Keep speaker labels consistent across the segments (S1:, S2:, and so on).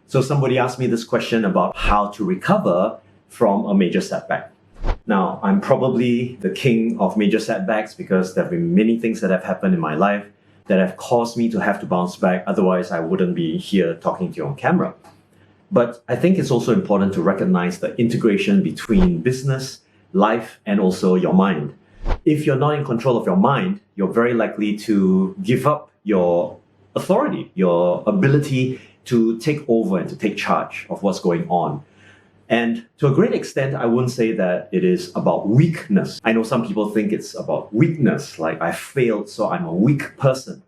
S1: So somebody asked me this question about how to recover from a major setback. Now, I'm probably the king of major setbacks because there have been many things that have happened in my life that have caused me to have to bounce back. Otherwise, I wouldn't be here talking to you on camera. But I think it's also important to recognize the integration between business, life, and also your mind. If you're not in control of your mind, you're very likely to give up your authority, your ability to take over and to take charge of what's going on. And to a great extent, I wouldn't say that it is about weakness. I know some people think it's about weakness, like I failed, so I'm a weak person.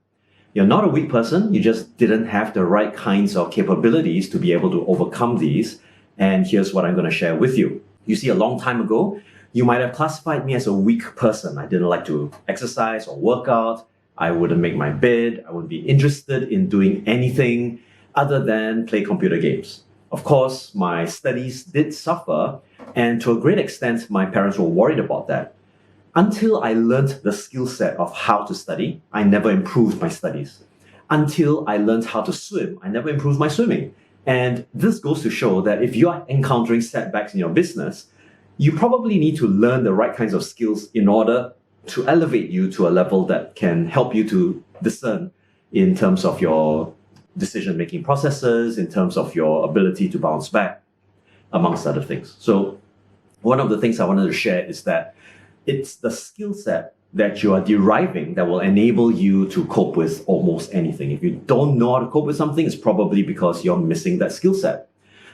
S1: You're not a weak person, you just didn't have the right kinds of capabilities to be able to overcome these. And here's what I'm going to share with you. You see, a long time ago, you might have classified me as a weak person. I didn't like to exercise or work out. I wouldn't make my bed. I wouldn't be interested in doing anything other than play computer games. Of course, my studies did suffer, and to a great extent, my parents were worried about that. Until I learned the skill set of how to study, I never improved my studies. Until I learned how to swim, I never improved my swimming. And this goes to show that if you are encountering setbacks in your business, you probably need to learn the right kinds of skills in order to elevate you to a level that can help you to discern in terms of your decision-making processes, in terms of your ability to bounce back, amongst other things. So one of the things I wanted to share is that it's the skill set that you are deriving that will enable you to cope with almost anything. If you don't know how to cope with something, it's probably because you're missing that skill set.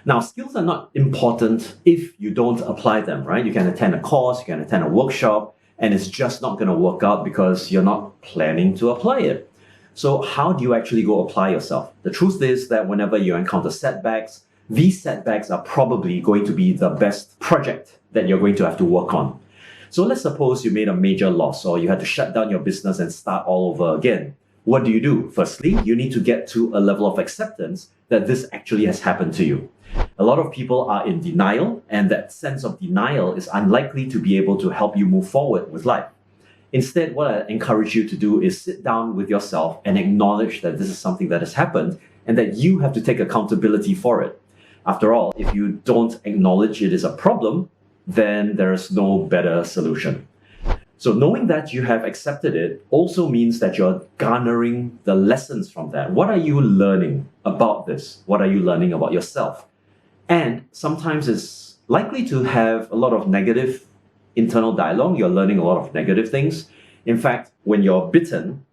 S1: Now, skills are not important if you don't apply them, right? You can attend a course, you can attend a workshop, and it's just not going to work out because you're not planning to apply it. So how do you actually go apply yourself? The truth is that whenever you encounter setbacks, these setbacks are probably going to be the best project that you're going to have to work on. So let's suppose you made a major loss or you had to shut down your business and start all over again. What do you do? Firstly, you need to get to a level of acceptance that this actually has happened to you. A lot of people are in denial, and that sense of denial is unlikely to be able to help you move forward with life. Instead, what I encourage you to do is sit down with yourself and acknowledge that this is something that has happened and that you have to take accountability for it. After all, if you don't acknowledge it is a problem, then there is no better solution. So knowing that you have accepted it also means that you're garnering the lessons from that. What are you learning about this? What are you learning about yourself? And sometimes it's likely to have a lot of negative internal dialogue. You're learning a lot of negative things. In fact, when you're bitten,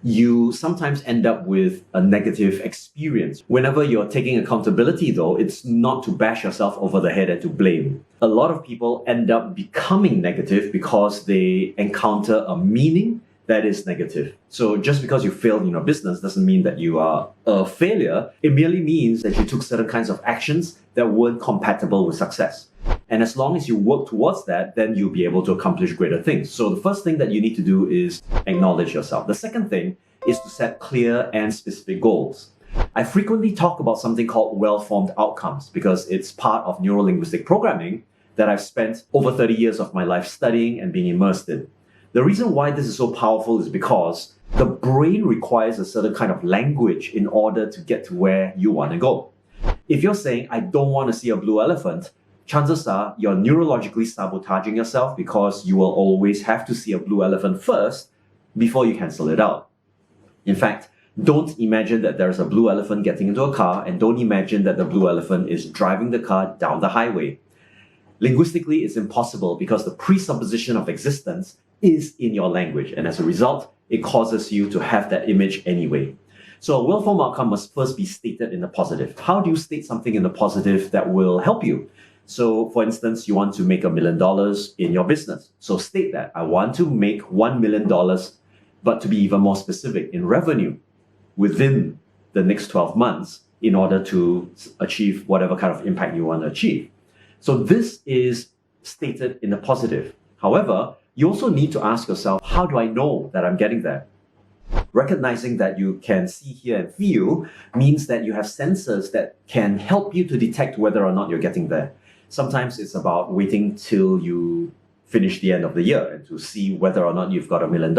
S1: you sometimes end up with a negative experience. Whenever you're taking accountability, though, it's not to bash yourself over the head and to blame. A lot of people end up becoming negative because they encounter a meaning that is negative. So just because you failed in your business doesn't mean that you are a failure. It merely means that you took certain kinds of actions that weren't compatible with success. And as long as you work towards that, then you'll be able to accomplish greater things. So the first thing that you need to do is acknowledge yourself. The second thing is to set clear and specific goals. I frequently talk about something called well-formed outcomes because it's part of neuro-linguistic programming that I've spent over 30 years of my life studying and being immersed in. The reason why this is so powerful is because the brain requires a certain kind of language in order to get to where you want to go. If you're saying, I don't want to see a blue elephant, chances are you're neurologically sabotaging yourself because you will always have to see a blue elephant first before you cancel it out. In fact, don't imagine that there's a blue elephant getting into a car, and don't imagine that the blue elephant is driving the car down the highway. Linguistically, it's impossible because the presupposition of existence is in your language, and as a result, it causes you to have that image anyway. So a well-formed outcome must first be stated in the positive. How do you state something in the positive that will help you? So for instance, you want to make $1 million in your business. So state that I want to make $1 million, but to be even more specific, in revenue within the next 12 months in order to achieve whatever kind of impact you want to achieve. So this is stated in the positive. However, you also need to ask yourself, how do I know that I'm getting there? Recognizing that you can see, hear, and feel means that you have sensors that can help you to detect whether or not you're getting there. Sometimes it's about waiting till you finish the end of the year and to see whether or not you've got $1 million.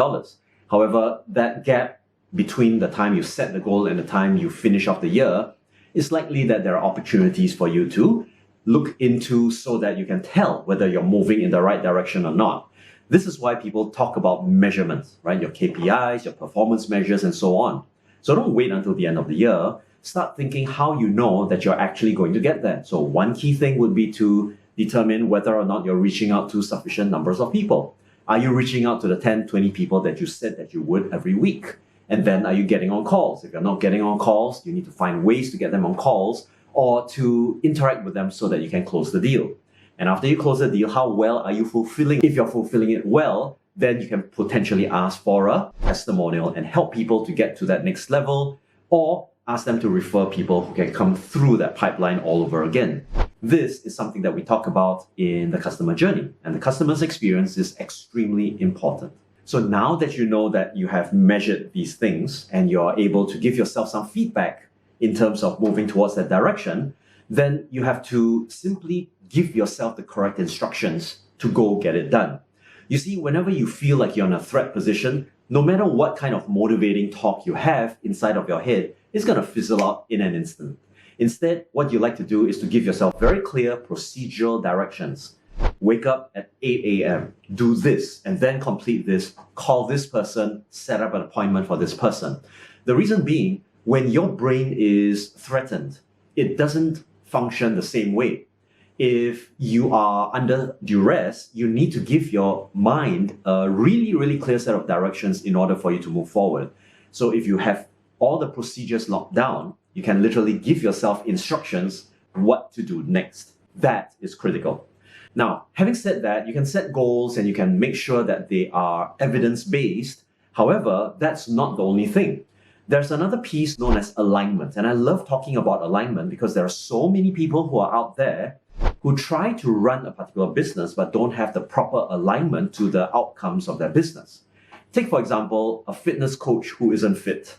S1: However, that gap between the time you set the goal and the time you finish off the year it's likely that there are opportunities for you to look into so that you can tell whether you're moving in the right direction or not. This is why people talk about measurements, right? Your KPIs, your performance measures, and so on. So don't wait until the end of the year. Start thinking how you know that you're actually going to get there. So one key thing would be to determine whether or not you're reaching out to sufficient numbers of people. Are you reaching out to the 10, 20 people that you said that you would every week? And then are you getting on calls? If you're not getting on calls, you need to find ways to get them on calls or to interact with them so that you can close the deal. And after you close the deal, how well are you fulfilling? If you're fulfilling it well, then you can potentially ask for a testimonial and help people to get to that next level, or ask them to refer people who can come through that pipeline all over again. This is something that we talk about in the customer journey, and the customer's experience is extremely important. So now that you know that you have measured these things and you're able to give yourself some feedback in terms of moving towards that direction, then you have to simply give yourself the correct instructions to go get it done. You see, whenever you feel like you're in a threat position, no matter what kind of motivating talk you have inside of your head, it's going to fizzle out in an instant. Instead, what you like to do is to give yourself very clear procedural directions. Wake up at 8 a.m., do this, and then complete this, call this person, set up an appointment for this person. The reason being, when your brain is threatened, it doesn't function the same way. If you are under duress, you need to give your mind a really, really clear set of directions in order for you to move forward. So if you have all the procedures locked down, you can literally give yourself instructions what to do next. That is critical. Now, having said that, you can set goals and you can make sure that they are evidence-based. However, that's not the only thing. There's another piece known as alignment. And I love talking about alignment because there are so many people who are out there who try to run a particular business but don't have the proper alignment to the outcomes of their business. Take, for example, a fitness coach who isn't fit.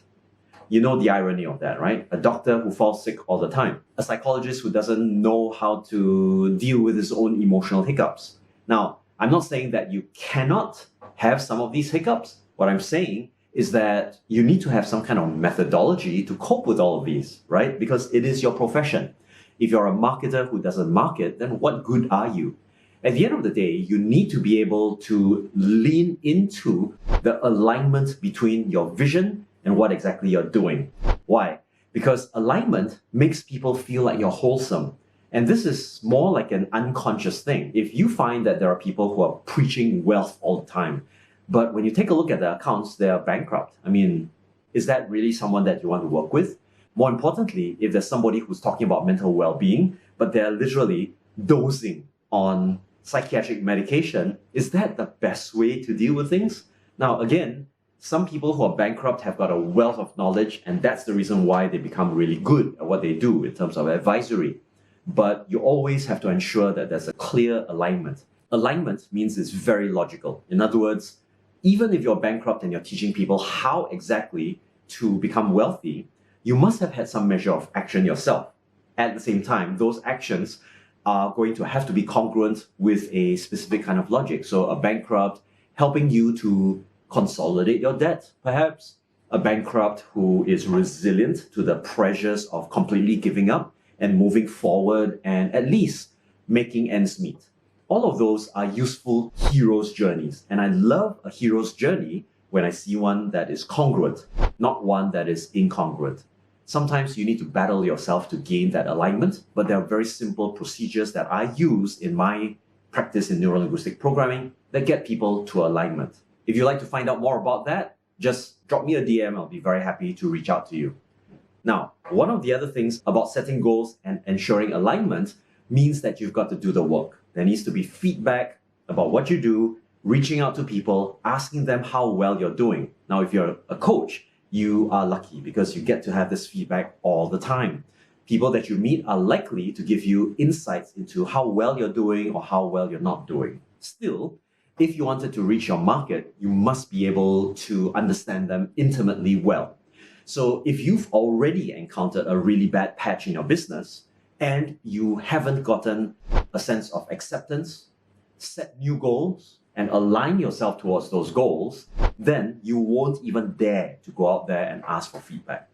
S1: You know the irony of that, right? A doctor who falls sick all the time. A psychologist who doesn't know how to deal with his own emotional hiccups. Now, I'm not saying that you cannot have some of these hiccups. What I'm saying is that you need to have some kind of methodology to cope with all of these, right? Because it is your profession. If you're a marketer who doesn't market, then what good are you? At the end of the day, you need to be able to lean into the alignment between your vision and what exactly you're doing. Why? Because alignment makes people feel like you're wholesome. And this is more like an unconscious thing. If you find that there are people who are preaching wealth all the time, but when you take a look at their accounts, they are bankrupt. I mean, is that really someone that you want to work with? More importantly, if there's somebody who's talking about mental well-being, but they're literally dosing on psychiatric medication, is that the best way to deal with things? Now, again, some people who are bankrupt have got a wealth of knowledge, and that's the reason why they become really good at what they do in terms of advisory. But you always have to ensure that there's a clear alignment. Alignment means it's very logical. In other words, even if you're bankrupt and you're teaching people how exactly to become wealthy, you must have had some measure of action yourself. At the same time, those actions are going to have to be congruent with a specific kind of logic. So a bankrupt helping you to consolidate your debt, perhaps. A bankrupt who is resilient to the pressures of completely giving up and moving forward and at least making ends meet. All of those are useful hero's journeys. And I love a hero's journey when I see one that is congruent, not one that is incongruent. Sometimes you need to battle yourself to gain that alignment, but there are very simple procedures that I use in my practice in neuro-linguistic programming that get people to alignment. If you'd like to find out more about that, just drop me a DM. I'll be very happy to reach out to you. Now, one of the other things about setting goals and ensuring alignment means that you've got to do the work. There needs to be feedback about what you do, reaching out to people, asking them how well you're doing. Now, if you're a coach, you are lucky because you get to have this feedback all the time. People that you meet are likely to give you insights into how well you're doing or how well you're not doing. Still, if you wanted to reach your market, you must be able to understand them intimately well. So if you've already encountered a really bad patch in your business and you haven't gotten a sense of acceptance, set new goals, and align yourself towards those goals, then you won't even dare to go out there and ask for feedback.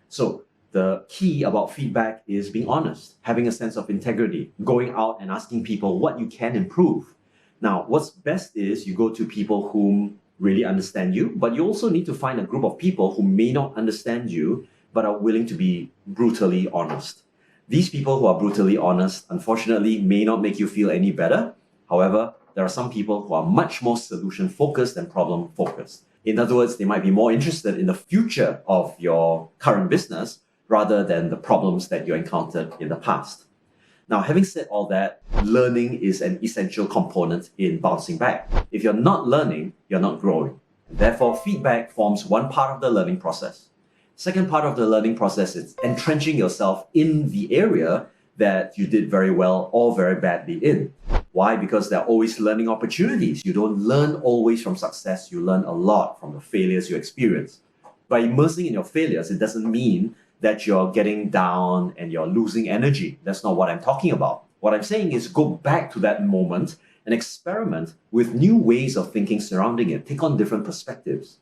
S1: So The key about feedback is being honest, having a sense of integrity, going out and asking people what you can improve. Now, what's best is you go to people whom really understand you, but you also need to find a group of people who may not understand you, but are willing to be brutally honest. These people who are brutally honest, unfortunately, may not make you feel any better. However, there are some people who are much more solution-focused than problem-focused. In other words, they might be more interested in the future of your current business rather than the problems that you encountered in the past. Now, having said all that, learning is an essential component in bouncing back. If you're not learning, you're not growing. Therefore, feedback forms one part of the learning process. Second part of the learning process is entrenching yourself in the area that you did very well or very badly in. Why? Because there are always learning opportunities. You don't learn always from success, you learn a lot from the failures you experience. By immersing in your failures, it doesn't mean that you're getting down and you're losing energy. That's not what I'm talking about. What I'm saying is go back to that moment and experiment with new ways of thinking surrounding it. Take on different perspectives.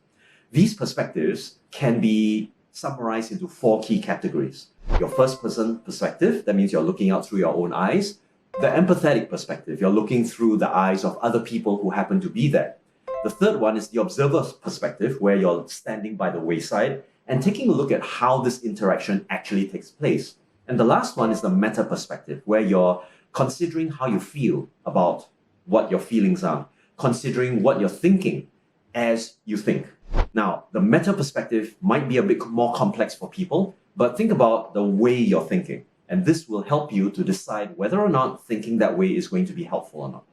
S1: These perspectives can be summarized into 4 key categories. Your first person perspective, that means you're looking out through your own eyes. The empathetic perspective, you're looking through the eyes of other people who happen to be there. The third one is the observer's perspective, where you're standing by the wayside and taking a look at how this interaction actually takes place. And the last one is the meta perspective, where you're considering how you feel about what your feelings are, considering what you're thinking as you think. Now, the meta perspective might be a bit more complex for people, but think about the way you're thinking. And this will help you to decide whether or not thinking that way is going to be helpful or not.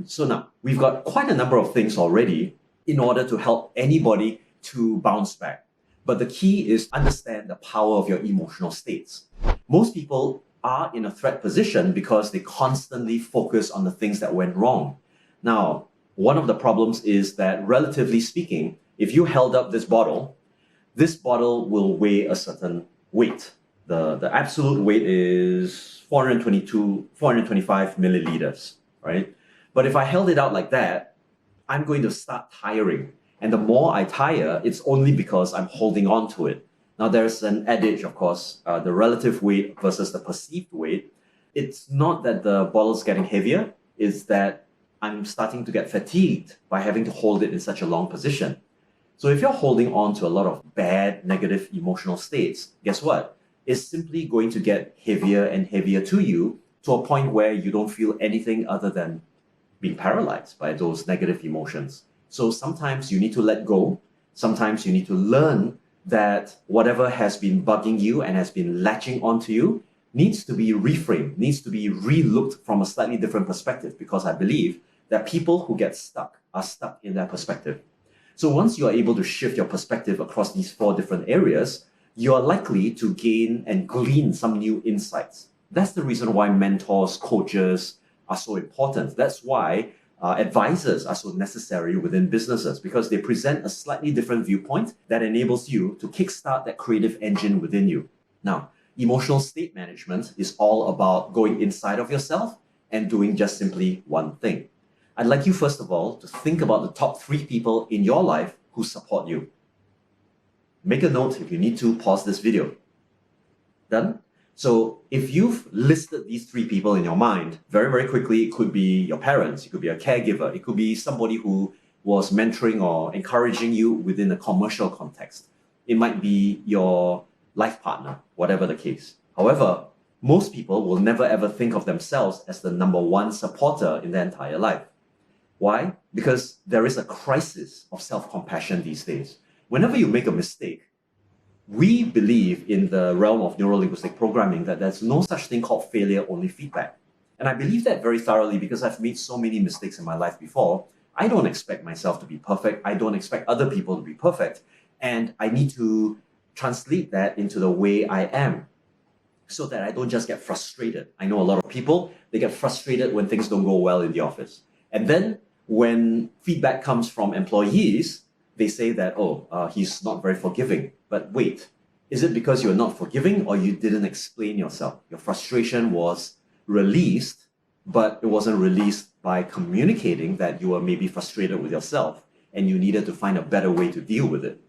S1: So now, we've got quite a number of things already in order to help anybody to bounce back. But the key is understand the power of your emotional states. Most people are in a threat position because they constantly focus on the things that went wrong. Now, one of the problems is that, relatively speaking, if you held up this bottle will weigh a certain weight. The absolute weight is 425 milliliters, right? But if I held it out like that, I'm going to start tiring. And the more I tire, it's only because I'm holding on to it. Now, there's an adage, of course, the relative weight versus the perceived weight. It's not that the bottle's getting heavier, it's that I'm starting to get fatigued by having to hold it in such a long position. So if you're holding on to a lot of bad, negative emotional states, guess what? It's simply going to get heavier and heavier to you to a point where you don't feel anything other than being paralyzed by those negative emotions. So sometimes you need to let go. Sometimes you need to learn that whatever has been bugging you and has been latching onto you needs to be reframed, needs to be re-looked from a slightly different perspective, because I believe that people who get stuck are stuck in their perspective. So once you are able to shift your perspective across these 4 different areas, you are likely to gain and glean some new insights. That's the reason why mentors, coaches are so important. That's why advisors are so necessary within businesses, because they present a slightly different viewpoint that enables you to kickstart that creative engine within you. Now, emotional state management is all about going inside of yourself and doing just simply one thing. I'd like you, first of all, to think about the top 3 people in your life who support you. Make a note if you need to, pause this video. Done? So if you've listed these 3 people in your mind, very, very quickly, it could be your parents, it could be a caregiver, it could be somebody who was mentoring or encouraging you within a commercial context. It might be your life partner, whatever the case. However, most people will never ever think of themselves as the number 1 supporter in their entire life. Why? Because there is a crisis of self-compassion these days. Whenever you make a mistake, we believe in the realm of neuro-linguistic programming that there's no such thing called failure, only feedback. And I believe that very thoroughly because I've made so many mistakes in my life before. I don't expect myself to be perfect. I don't expect other people to be perfect. And I need to translate that into the way I am so that I don't just get frustrated. I know a lot of people, they get frustrated when things don't go well in the office. And then when feedback comes from employees, they say that, he's not very forgiving. But wait, is it because you're not forgiving or you didn't explain yourself? Your frustration was released, but it wasn't released by communicating that you were maybe frustrated with yourself and you needed to find a better way to deal with it.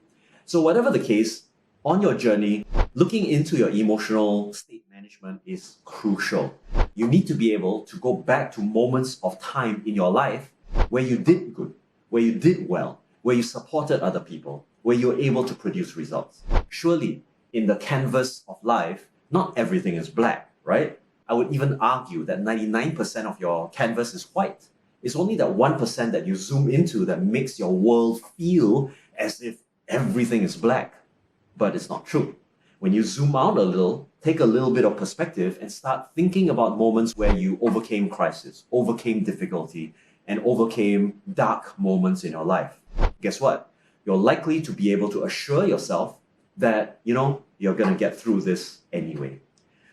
S1: So whatever the case, On your journey, looking into your emotional state management is crucial. You need to be able to go back to moments of time in your life where you did good, where you did well, where you supported other people, where you were able to produce results. Surely, in the canvas of life, not everything is black, right? I would even argue that 99% of your canvas is white. It's only that 1% that you zoom into that makes your world feel as if everything is black. But it's not true. When you zoom out a little, take a little bit of perspective and start thinking about moments where you overcame crisis, overcame difficulty, and overcame dark moments in your life. Guess what? You're likely to be able to assure yourself that, you're going to get through this anyway.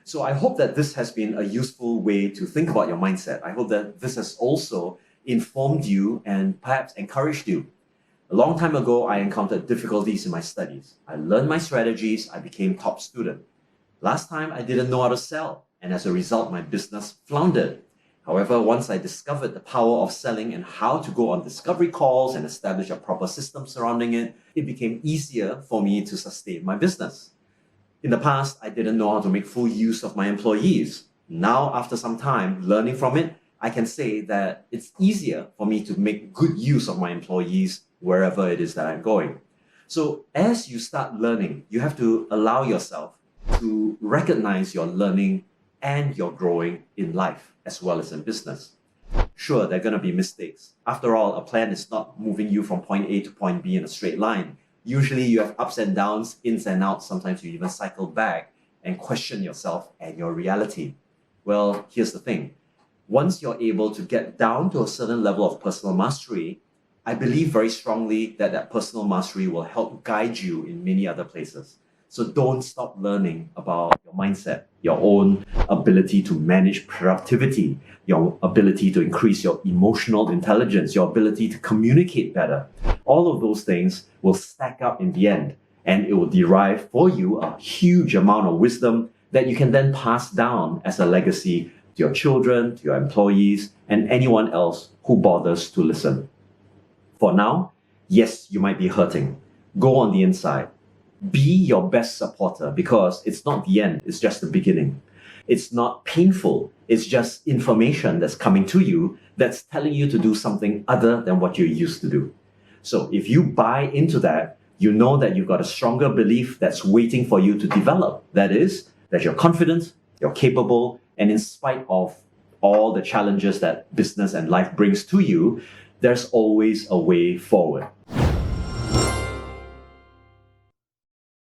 S1: So I hope that this has been a useful way to think about your mindset. I hope that this has also informed you and perhaps encouraged you. A long time ago, I encountered difficulties in my studies. I learned my strategies, I became top student. Last time, I didn't know how to sell, and as a result, my business floundered. However, once I discovered the power of selling and how to go on discovery calls and establish a proper system surrounding it, it became easier for me to sustain my business. In the past, I didn't know how to make full use of my employees. Now, after some time learning from it, I can say that it's easier for me to make good use of my employees wherever it is that I'm going. So as you start learning, you have to allow yourself to recognize your learning and your growing in life as well as in business. Sure, there are going to be mistakes. After all, a plan is not moving you from point A to point B in a straight line. Usually you have ups and downs, ins and outs. Sometimes you even cycle back and question yourself and your reality. Well, here's the thing. Once you're able to get down to a certain level of personal mastery, I believe very strongly that that personal mastery will help guide you in many other places. So don't stop learning about your mindset, your own ability to manage productivity, your ability to increase your emotional intelligence, your ability to communicate better. All of those things will stack up in the end, and it will derive for you a huge amount of wisdom that you can then pass down as a legacy to your children, to your employees, and anyone else who bothers to listen. For now, yes, you might be hurting. Go on the inside. Be your best supporter because it's not the end, it's just the beginning. It's not painful, it's just information that's coming to you that's telling you to do something other than what you're used to do. So if you buy into that, you know that you've got a stronger belief that's waiting for you to develop. That is, that you're confident, you're capable, and in spite of all the challenges that business and life brings to you, there's always a way forward.